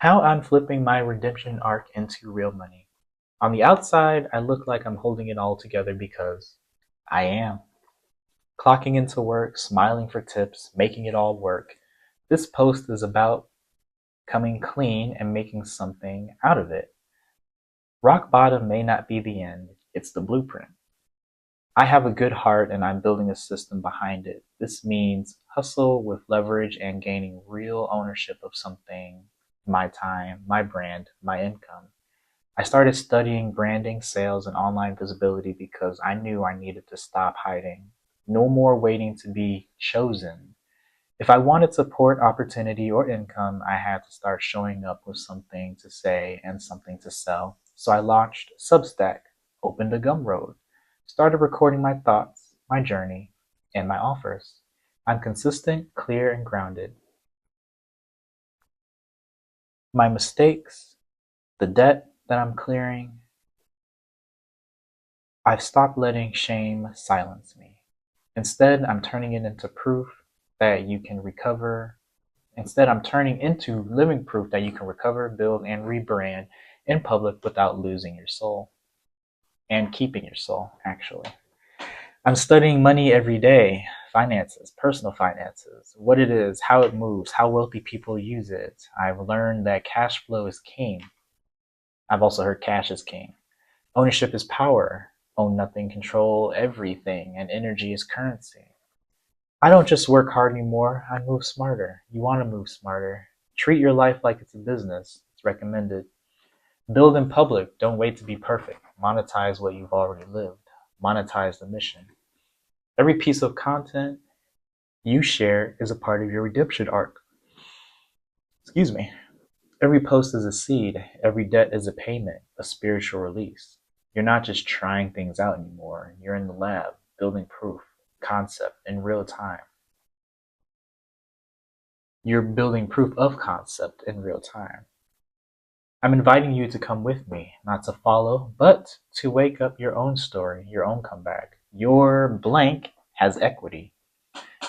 How I'm flipping my redemption arc into real money. On the outside, I look like I'm holding it all together because I am. Clocking into work, smiling for tips, making it all work. This post is about coming clean and making something out of it. Rock bottom may not be the end, it's the blueprint. I have a good heart and I'm building a system behind it. This means hustle with leverage and gaining real ownership of something, my time, my brand, my income. I started studying branding, sales, and online visibility because I knew I needed to stop hiding. No more waiting to be chosen. If I wanted support, opportunity, or income, I had to start showing up with something to say and something to sell. So I launched Substack, opened a Gumroad, started recording my thoughts, my journey, and my offers. I'm consistent, clear, and grounded. My mistakes, the debt that I'm clearing, I've stopped letting shame silence me. Instead, I'm turning it into proof that you can recover. Instead, I'm turning into living proof that you can recover, build, and rebrand in public without losing your soul and keeping your soul, actually. I'm studying money every day, finances, personal finances, what it is, how it moves, how wealthy people use it. I've learned that cash flow is king. I've also heard cash is king. Ownership is power. Own nothing, control everything, and energy is currency. I don't just work hard anymore, I move smarter. You want to move smarter. Treat your life like it's a business. It's recommended. Build in public. Don't wait to be perfect. Monetize what you've already lived. Monetize the mission. Every piece of content you share is a part of your redemption arc. Excuse me. Every post is a seed. Every debt is a payment, a spiritual release. You're not just trying things out anymore. You're in the lab, building proof, concept in real time. You're building proof of concept in real time. I'm inviting you to come with me, not to follow, but to wake up your own story, your own comeback. Your blank has equity.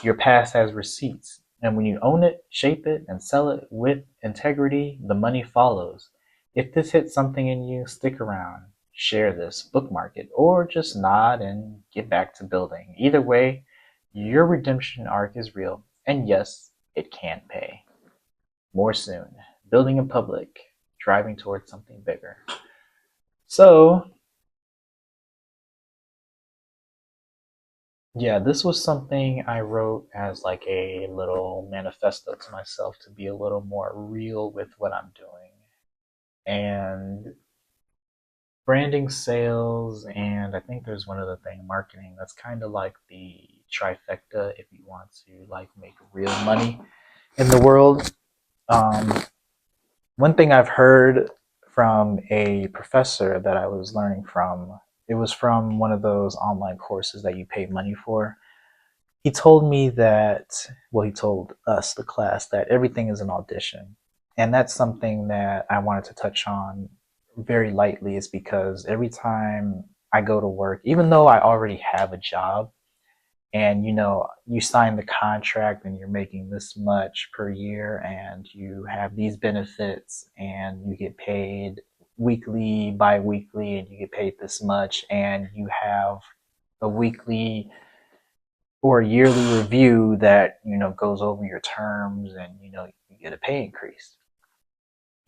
Your past has receipts. And when you own it, shape it, and sell it with integrity, the money follows. If this hits something in you, stick around, share this, bookmark it, or just nod and get back to building. Either way, your redemption arc is real. And yes, it can pay. More soon. Building in public, driving towards something bigger. So, yeah, this was something I wrote as like a little manifesto to myself to be a little more real with what I'm doing. And branding, sales, and I think there's one other thing, marketing. That's kind of like the trifecta if you want to like make real money in the world. Um, One thing I've heard from a professor that I was learning from, it was from one of those online courses that you pay money for. He told me that, well, he told us, the class, that everything is an audition. And that's something that I wanted to touch on very lightly, is because every time I go to work, even though I already have a job, and you sign the contract and you're making this much per year and you have these benefits and you get paid weekly, bi-weekly, and you get paid this much, and you have a weekly or a yearly review that goes over your terms, and you get a pay increase.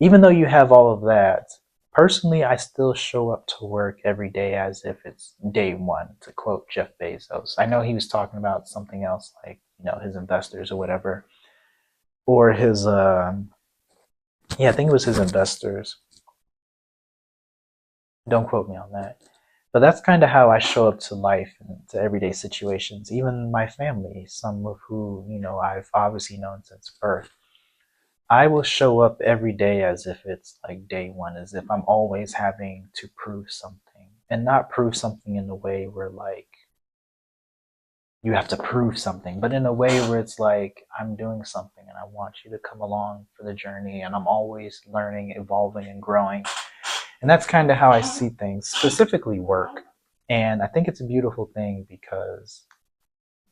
Even though you have all of that, personally, I still show up to work every day as if it's day one, to quote Jeff Bezos. I know he was talking about something else, like, his investors or whatever, or his, yeah, I think it was his investors. Don't quote me on that. But that's kind of how I show up to life and to everyday situations. Even my family, some of who, I've obviously known since birth. I will show up every day as if it's like day one, as if I'm always having to prove something, and not prove something in a way where like you have to prove something, but in a way where it's like I'm doing something and I want you to come along for the journey, and I'm always learning, evolving, and growing. And that's kind of how I see things, specifically work. And I think it's a beautiful thing because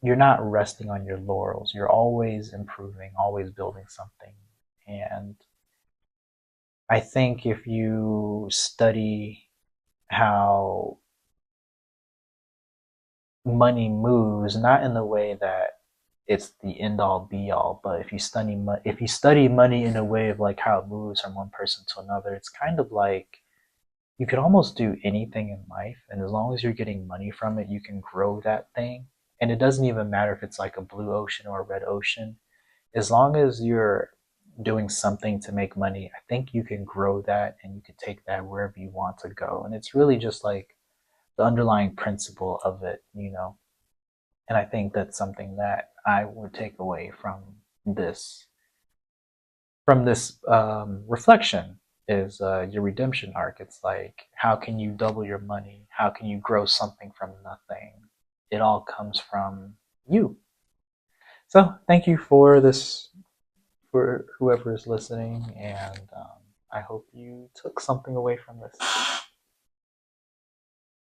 you're not resting on your laurels. You're always improving, always building something. And I think if you study how money moves, not in the way that it's the end all be all, but if you study money in a way of like how it moves from one person to another, it's kind of like you could almost do anything in life, and as long as you're getting money from it, you can grow that thing. And it doesn't even matter if it's like a blue ocean or a red ocean. As long as you're doing something to make money, I think you can grow that and you can take that wherever you want to go. And it's really just like the underlying principle of it, you know. And I think that's something that I would take away this from this reflection is your redemption arc. It's like, how can you double your money? How can you grow something from nothing? It all comes from you. So thank you for this, for whoever is listening, and I hope you took something away from this.